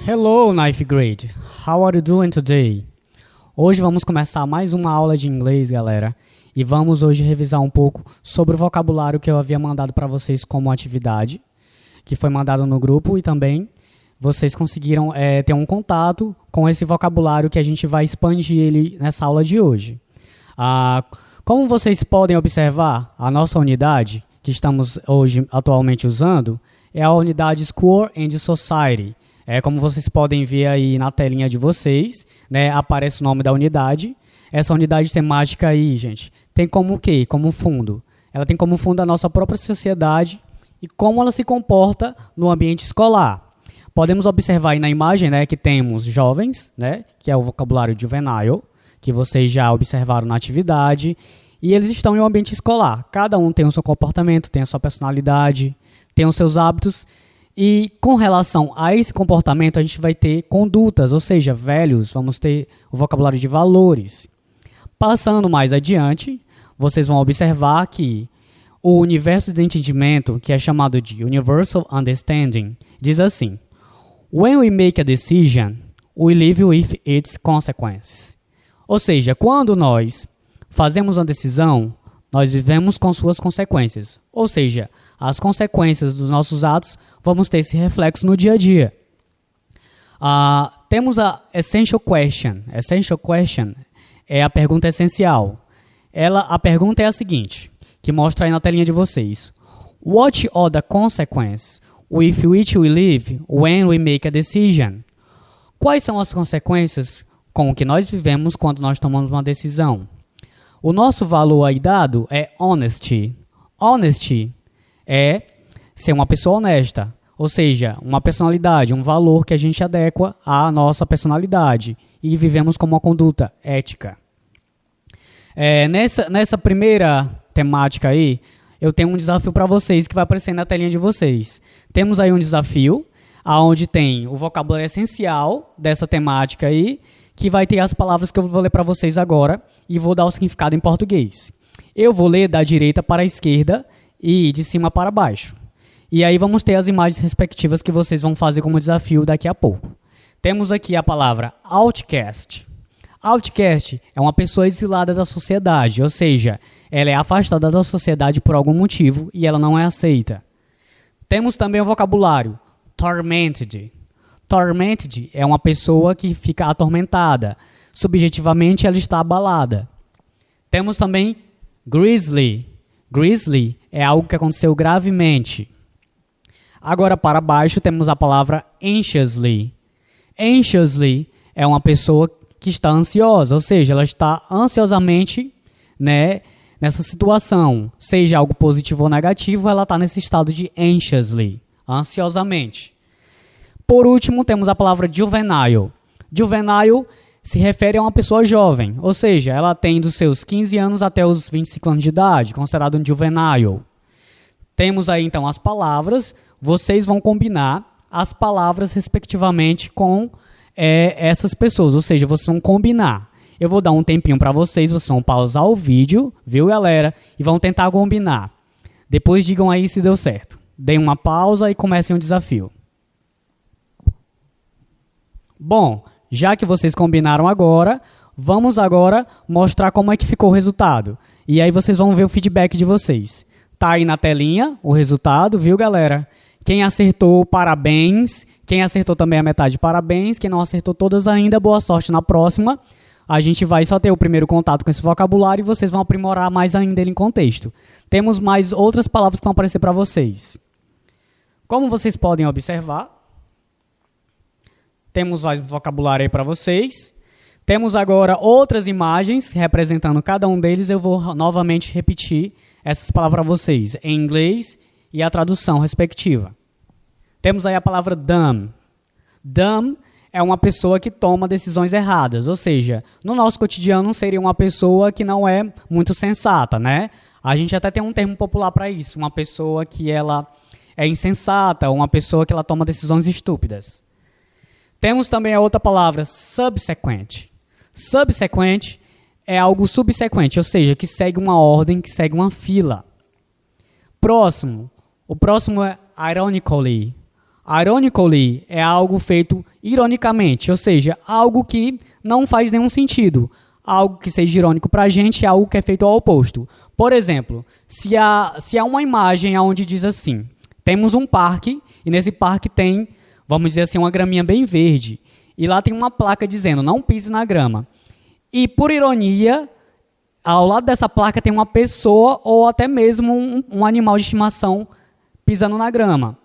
Hello, ninth grade. How are you doing today? Hoje vamos começar mais uma aula de inglês, galera. E vamos hoje revisar um pouco sobre o vocabulário que eu havia mandado para vocês como atividade, que foi mandado no grupo, e também vocês conseguiram ter um contato com esse vocabulário que a gente vai expandir ele nessa aula de hoje. Como vocês podem observar, a nossa unidade que estamos hoje atualmente usando é a unidade School and Society. Como vocês podem ver aí na telinha de vocês, né, aparece o nome da unidade. Essa unidade temática aí, gente, tem como o quê? Como fundo. Ela tem como fundo a nossa própria sociedade e como ela se comporta no ambiente escolar. Podemos observar aí na imagem, né, que temos jovens, né, que é o vocabulário juvenile, que vocês já observaram na atividade, e eles estão em um ambiente escolar. Cada um tem o seu comportamento, tem a sua personalidade, tem os seus hábitos. E com relação a esse comportamento, a gente vai ter condutas, ou seja, velhos, vamos ter o vocabulário de valores. Passando mais adiante, vocês vão observar que o universo de entendimento, que é chamado de Universal Understanding, diz assim: When we make a decision, we live with its consequences. Ou seja, quando nós fazemos uma decisão, nós vivemos com suas consequências. Ou seja, as consequências dos nossos atos vamos ter esse reflexo no dia a dia. Temos a Essential Question. Essential Question é a pergunta essencial. A pergunta é a seguinte, que mostra aí na telinha de vocês. What are the consequences with which we live when we make a decision? Quais são as consequências com que nós vivemos quando nós tomamos uma decisão? O nosso valor aí dado é honesty. Honesty é ser uma pessoa honesta, ou seja, uma personalidade, um valor que a gente adequa à nossa personalidade e vivemos com uma conduta ética. Nessa primeira temática aí, eu tenho um desafio para vocês que vai aparecer na telinha de vocês. Temos aí um desafio, onde tem o vocabulário essencial dessa temática aí, que vai ter as palavras que eu vou ler para vocês agora e vou dar o significado em português. Eu vou ler da direita para a esquerda e de cima para baixo. E aí vamos ter as imagens respectivas que vocês vão fazer como desafio daqui a pouco. Temos aqui a palavra outcast. Outcast é uma pessoa exilada da sociedade, ou seja, ela é afastada da sociedade por algum motivo e ela não é aceita. Temos também o vocabulário tormented. Tormented é uma pessoa que fica atormentada. Subjetivamente, ela está abalada. Temos também grizzly. Grizzly é algo que aconteceu gravemente. Agora, para baixo, temos a palavra anxiously. Anxiously é uma pessoa que está ansiosa, ou seja, ela está ansiosamente, né, nessa situação. Seja algo positivo ou negativo, ela está nesse estado de anxiously, ansiosamente. Por último, temos a palavra juvenile. Juvenile se refere a uma pessoa jovem, ou seja, ela tem dos seus 15 anos até os 25 anos de idade, considerado um juvenile. Temos aí então as palavras, vocês vão combinar as palavras respectivamente com essas pessoas, ou seja, vocês vão combinar. Eu vou dar um tempinho para vocês vão pausar o vídeo, viu, galera? E vão tentar combinar. Depois digam aí se deu certo. Deem uma pausa e comecem o desafio. Bom, já que vocês combinaram agora, vamos agora mostrar como é que ficou o resultado. E aí vocês vão ver o feedback de vocês. Tá aí na telinha o resultado, viu, galera? Quem acertou, parabéns. Quem acertou também a metade, parabéns. Quem não acertou todas ainda, boa sorte na próxima. A gente vai só ter o primeiro contato com esse vocabulário e vocês vão aprimorar mais ainda ele em contexto. Temos mais outras palavras que vão aparecer para vocês. Como vocês podem observar, temos mais vocabulário aí para vocês. Temos agora outras imagens representando cada um deles. Eu vou novamente repetir essas palavras para vocês em inglês e a tradução respectiva. Temos aí a palavra dumb. Dumb é uma pessoa que toma decisões erradas, ou seja, no nosso cotidiano seria uma pessoa que não é muito sensata, né? A gente até tem um termo popular para isso, uma pessoa que ela é insensata, ou uma pessoa que ela toma decisões estúpidas. Temos também a outra palavra, subsequent. Subsequent é algo subsequente, ou seja, que segue uma ordem, que segue uma fila. Próximo. O próximo é ironically. Ironically é algo feito ironicamente, ou seja, algo que não faz nenhum sentido. Algo que seja irônico para a gente é algo que é feito ao oposto. Por exemplo, se há uma imagem onde diz assim, temos um parque e nesse parque tem, vamos dizer assim, uma graminha bem verde. E lá tem uma placa dizendo, não pise na grama. E por ironia, ao lado dessa placa tem uma pessoa ou até mesmo um animal de estimação pisando na grama.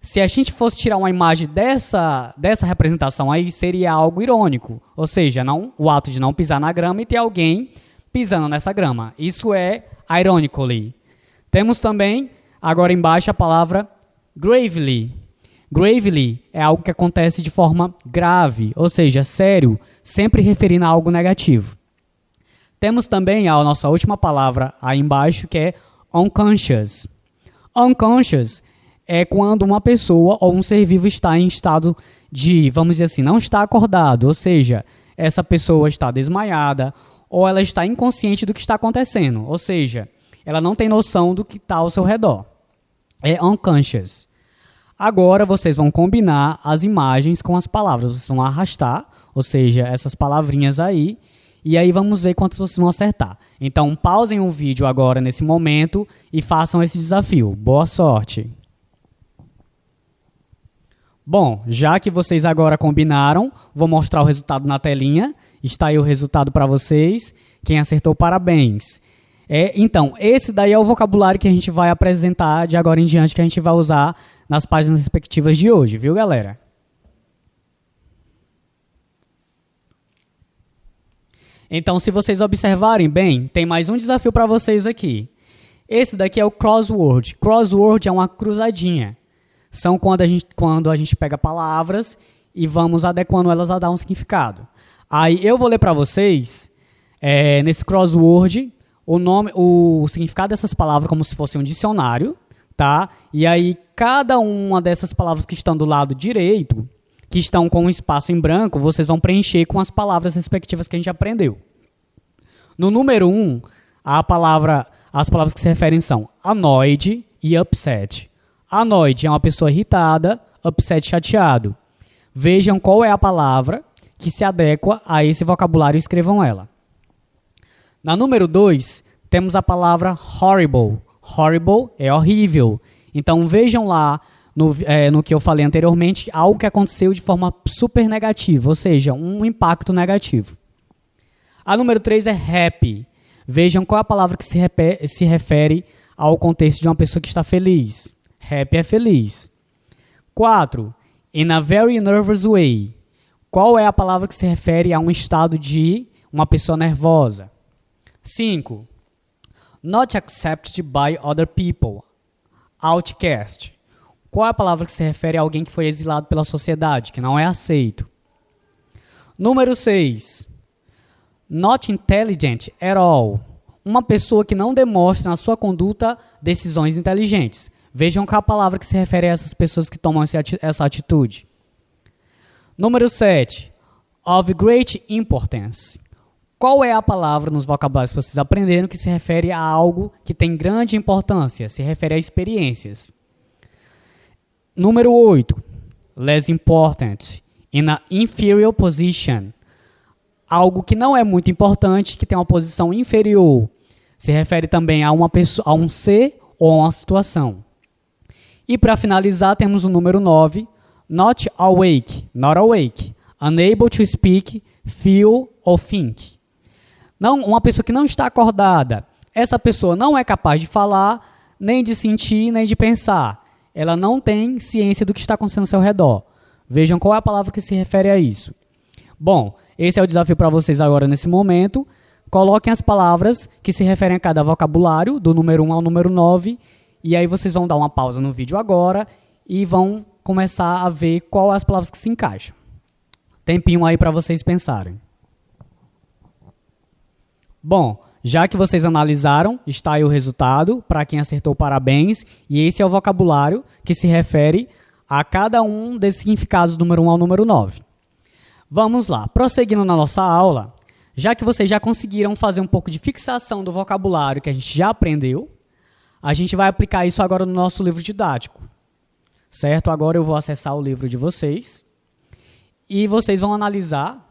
Se a gente fosse tirar uma imagem dessa representação aí, seria algo irônico. Ou seja, não, o ato de não pisar na grama e ter alguém pisando nessa grama. Isso é ironically. Temos também, agora embaixo, a palavra gravely. Gravely é algo que acontece de forma grave, ou seja, sério, sempre referindo a algo negativo. Temos também a nossa última palavra aí embaixo, que é unconscious. Unconscious é quando uma pessoa ou um ser vivo está em estado de, vamos dizer assim, não está acordado, ou seja, essa pessoa está desmaiada ou ela está inconsciente do que está acontecendo, ou seja, ela não tem noção do que está ao seu redor. É unconscious. Agora vocês vão combinar as imagens com as palavras, vocês vão arrastar, ou seja, essas palavrinhas aí, e aí vamos ver quantas vocês vão acertar. Então pausem o vídeo agora nesse momento e façam esse desafio. Boa sorte! Bom, já que vocês agora combinaram, vou mostrar o resultado na telinha. Está aí o resultado para vocês. Quem acertou, parabéns. Então, esse daí é o vocabulário que a gente vai apresentar de agora em diante, que a gente vai usar nas páginas respectivas de hoje, viu, galera? Então, se vocês observarem bem, tem mais um desafio para vocês aqui. Esse daqui é o crossword. Crossword é uma cruzadinha. São quando a gente pega palavras e vamos adequando elas a dar um significado. Aí eu vou ler para vocês, nesse crossword, o significado dessas palavras como se fosse um dicionário, tá? E aí cada uma dessas palavras que estão do lado direito, que estão com um espaço em branco, vocês vão preencher com as palavras respectivas que a gente aprendeu. No número 1, as palavras que se referem são annoyed e upset. Annoyed é uma pessoa irritada, upset, chateado. Vejam qual é a palavra que se adequa a esse vocabulário e escrevam ela. Na número 2, temos a palavra horrible. Horrible é horrível. Então vejam lá no que eu falei anteriormente, algo que aconteceu de forma super negativa, ou seja, um impacto negativo. A número 3 é happy. Vejam qual é a palavra que se refere ao contexto de uma pessoa que está feliz. Happy é feliz. 4. In a very nervous way. Qual é a palavra que se refere a um estado de uma pessoa nervosa? 5. Not accepted by other people. Outcast. Qual é a palavra que se refere a alguém que foi exilado pela sociedade, que não é aceito? Número 6. Not intelligent at all. Uma pessoa que não demonstra na sua conduta decisões inteligentes. Vejam qual é a palavra que se refere a essas pessoas que tomam essa atitude. Número 7. Of great importance. Qual é a palavra nos vocabulários que vocês aprenderam que se refere a algo que tem grande importância, se refere a experiências? Número 8. Less important. In an inferior position. Algo que não é muito importante, que tem uma posição inferior. Se refere também a uma pessoa, a um ser ou a uma situação. E para finalizar, temos o número 9, not awake, unable to speak, feel or think. Não, uma pessoa que não está acordada, essa pessoa não é capaz de falar, nem de sentir, nem de pensar. Ela não tem ciência do que está acontecendo ao seu redor. Vejam qual é a palavra que se refere a isso. Bom, esse é o desafio para vocês agora nesse momento. Coloquem as palavras que se referem a cada vocabulário, do número 1 ao número 9, e aí vocês vão dar uma pausa no vídeo agora e vão começar a ver qual as palavras que se encaixam. Tempinho aí para vocês pensarem. Bom, já que vocês analisaram, está aí o resultado. Para quem acertou, parabéns. E esse é o vocabulário que se refere a cada um desses significados do número 1 ao número 9. Vamos lá, prosseguindo na nossa aula, já que vocês já conseguiram fazer um pouco de fixação do vocabulário que a gente já aprendeu, a gente vai aplicar isso agora no nosso livro didático. certo? Agora eu vou acessar o livro de vocês e vocês vão analisar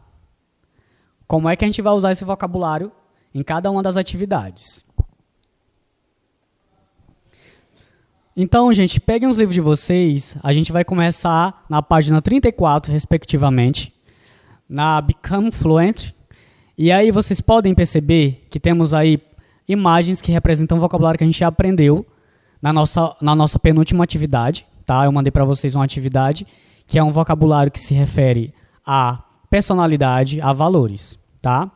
como é que a gente vai usar esse vocabulário em cada uma das atividades. Então, gente, peguem os livros de vocês, a gente vai começar na página 34, respectivamente, na Become Fluent, e aí vocês podem perceber que temos aí imagens que representam o vocabulário que a gente já aprendeu na nossa penúltima atividade, tá? Eu mandei para vocês uma atividade que é um vocabulário que se refere a personalidade, a valores, tá?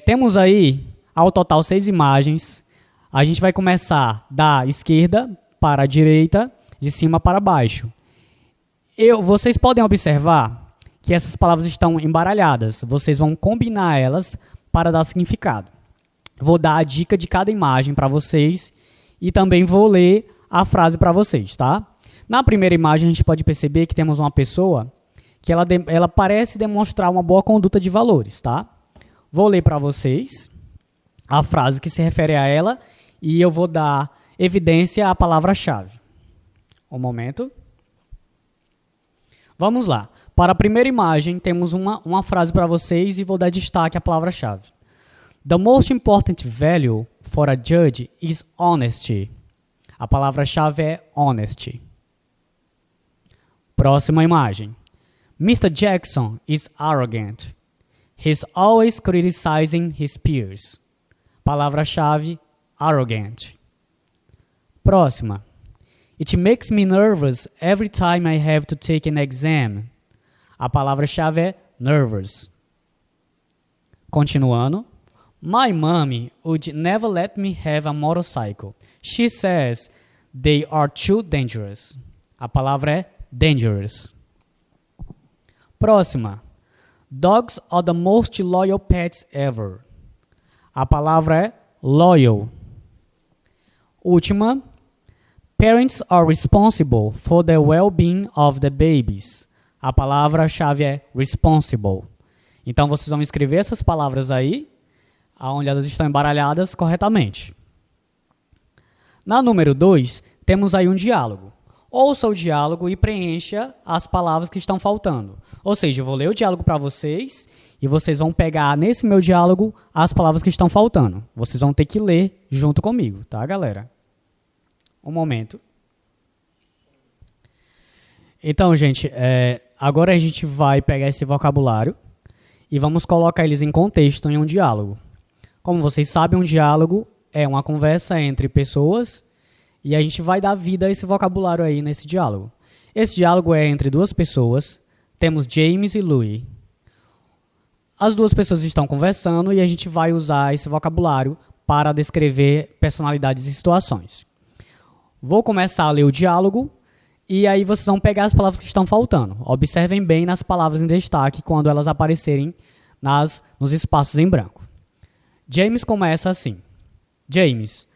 Temos aí, ao total, 6 imagens. A gente vai começar da esquerda para a direita, de cima para baixo. Vocês podem observar que essas palavras estão embaralhadas. Vocês vão combinar elas para dar significado. Vou dar a dica de cada imagem para vocês e também vou ler a frase para vocês, tá? Na primeira imagem, a gente pode perceber que temos uma pessoa que ela parece demonstrar uma boa conduta de valores, tá? Vou ler para vocês a frase que se refere a ela e eu vou dar evidência à palavra-chave. Um momento. Vamos lá. Para a primeira imagem, temos uma frase para vocês e vou dar destaque à palavra-chave. The most important value for a judge is honesty. A palavra-chave é honesty. Próxima imagem. Mr. Jackson is arrogant. He's always criticizing his peers. Palavra-chave, arrogant. Próxima. It makes me nervous every time I have to take an exam. A palavra-chave é nervous. Continuando. My mommy would never let me have a motorcycle. She says they are too dangerous. A palavra é dangerous. Próxima. Dogs are the most loyal pets ever. A palavra é loyal. Última. Parents are responsible for the well-being of the babies. A palavra-chave é responsible. Então, vocês vão escrever essas palavras aí, onde elas estão embaralhadas corretamente. Na número 2, temos aí um diálogo. Ouça o diálogo e preencha as palavras que estão faltando. Ou seja, eu vou ler o diálogo para vocês e vocês vão pegar nesse meu diálogo as palavras que estão faltando. Vocês vão ter que ler junto comigo, tá, galera? Um momento. Então, gente, agora a gente vai pegar esse vocabulário e vamos colocar eles em contexto em um diálogo. Como vocês sabem, um diálogo é uma conversa entre pessoas e a gente vai dar vida a esse vocabulário aí nesse diálogo. Esse diálogo é entre duas pessoas. Temos James e Louis. As duas pessoas estão conversando e a gente vai usar esse vocabulário para descrever personalidades e situações. Vou começar a ler o diálogo e aí vocês vão pegar as palavras que estão faltando. Observem bem nas palavras em destaque quando elas aparecerem nos espaços em branco. James começa assim. James,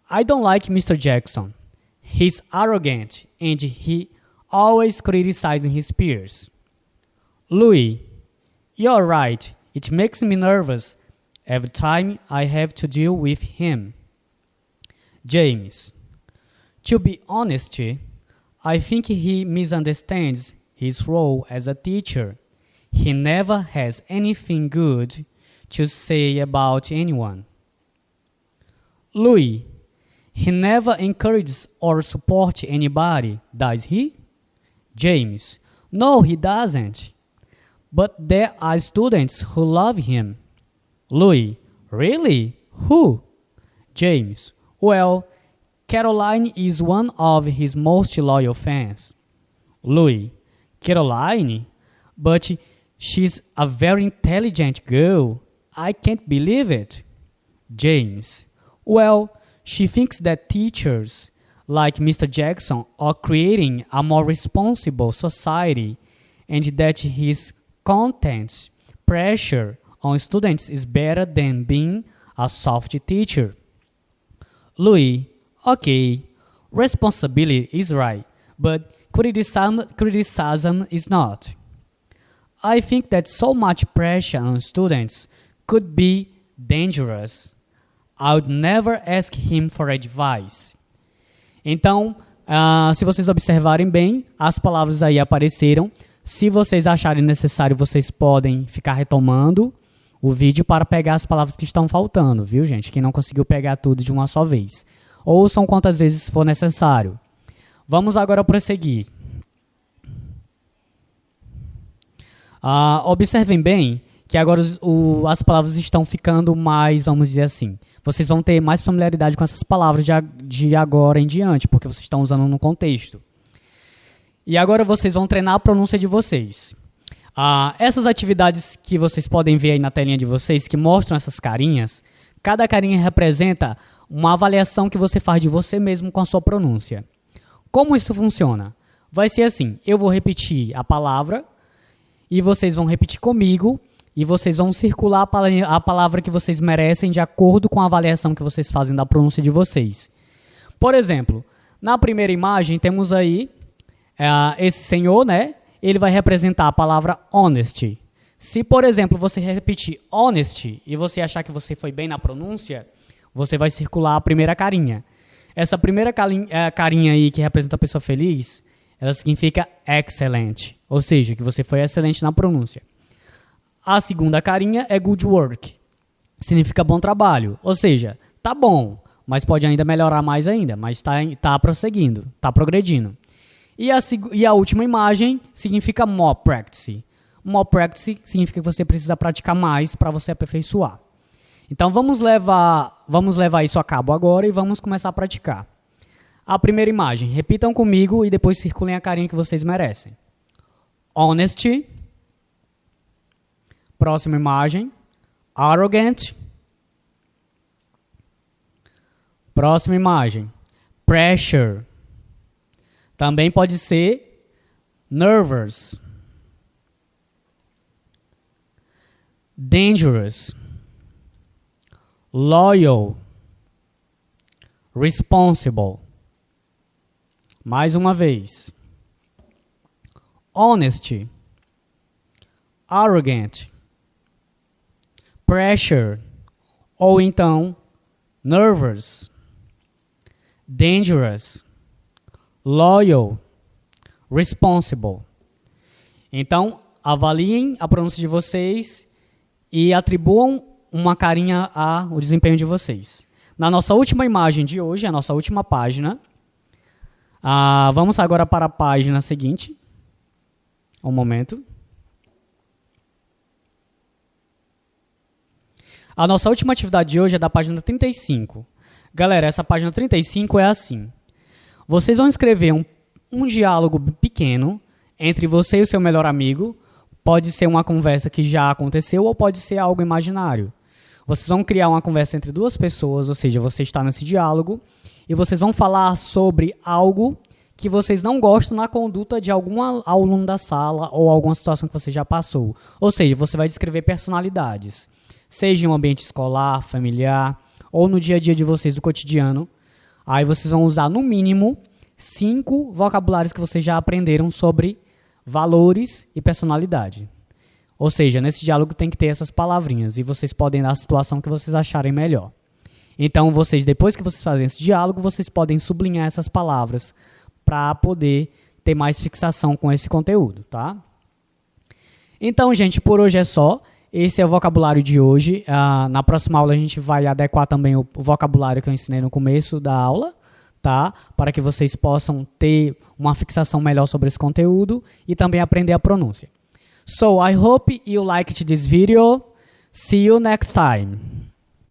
I don't like Mr. Jackson. He's arrogant and he always criticizing his peers. Louis, you're right. It makes me nervous every time I have to deal with him. James, to be honest, I think he misunderstands his role as a teacher. He never has anything good to say about anyone. Louis, he never encourages or supports anybody, does he? James, no, he doesn't. But there are students who love him. Louis, really? Who? James, well, Caroline is one of his most loyal fans. Louis, Caroline? But she's a very intelligent girl. I can't believe it. James, well, she thinks that teachers like Mr. Jackson are creating a more responsible society and that his constant pressure on students is better than being a soft teacher. Louis, okay, responsibility is right, but criticism is not. I think that so much pressure on students could be dangerous. I would never ask him for advice. Então, Se vocês observarem bem, as palavras aí apareceram. Se vocês acharem necessário, vocês podem ficar retomando o vídeo para pegar as palavras que estão faltando, viu, gente? Quem não conseguiu pegar tudo de uma só vez. Ouçam quantas vezes for necessário. Vamos agora prosseguir. Observem bem que agora as palavras estão ficando mais, vamos dizer assim, vocês vão ter mais familiaridade com essas palavras de agora em diante, porque vocês estão usando no contexto. E agora vocês vão treinar a pronúncia de vocês. Essas atividades que vocês podem ver aí na telinha de vocês, que mostram essas carinhas, cada carinha representa uma avaliação que você faz de você mesmo com a sua pronúncia. Como isso funciona? Vai ser assim, eu vou repetir a palavra e vocês vão repetir comigo e vocês vão circular a palavra que vocês merecem de acordo com a avaliação que vocês fazem da pronúncia de vocês. Por exemplo, na primeira imagem temos aí esse senhor, né? Ele vai representar a palavra honesty. Se, por exemplo, você repetir honesty e você achar que você foi bem na pronúncia, você vai circular a primeira carinha. Essa primeira carinha aí que representa a pessoa feliz, ela significa excellent, ou seja, que você foi excelente na pronúncia. A segunda carinha é good work, significa bom trabalho, ou seja, tá bom, mas pode ainda melhorar mais ainda, mas tá prosseguindo, tá progredindo. E a última imagem significa more practice. More practice significa que você precisa praticar mais para você aperfeiçoar. Então vamos levar isso a cabo agora e vamos começar a praticar. A primeira imagem, repitam comigo e depois circulem a carinha que vocês merecem. Honesty. Próxima imagem, arrogant. Próxima imagem, pressure. Também pode ser nervous, dangerous, loyal, responsible. Mais uma vez. Honesty, arrogant, pressure, ou então nervous, dangerous, loyal, responsible. Então, avaliem a pronúncia de vocês e atribuam uma carinha ao desempenho de vocês. Na nossa última imagem de hoje, a nossa última página, vamos agora para a página seguinte. Um momento. A nossa última atividade de hoje é da página 35. Galera, essa página 35 é assim. Vocês vão escrever um diálogo pequeno entre você e o seu melhor amigo. Pode ser uma conversa que já aconteceu ou pode ser algo imaginário. Vocês vão criar uma conversa entre duas pessoas, ou seja, você está nesse diálogo, e vocês vão falar sobre algo que vocês não gostam na conduta de algum aluno da sala ou alguma situação que você já passou. Ou seja, você vai descrever personalidades, seja em um ambiente escolar, familiar, ou no dia a dia de vocês, do cotidiano. Aí vocês vão usar, no mínimo, 5 vocabulários que vocês já aprenderam sobre valores e personalidade. Ou seja, nesse diálogo tem que ter essas palavrinhas e vocês podem dar a situação que vocês acharem melhor. Então, depois que vocês fazem esse diálogo, vocês podem sublinhar essas palavras para poder ter mais fixação com esse conteúdo, tá? Então, gente, por hoje é só. Esse é o vocabulário de hoje. Na próxima aula a gente vai adequar também o vocabulário que eu ensinei no começo da aula, tá? Para que vocês possam ter uma fixação melhor sobre esse conteúdo e também aprender a pronúncia. So, I hope you liked this video. See you next time.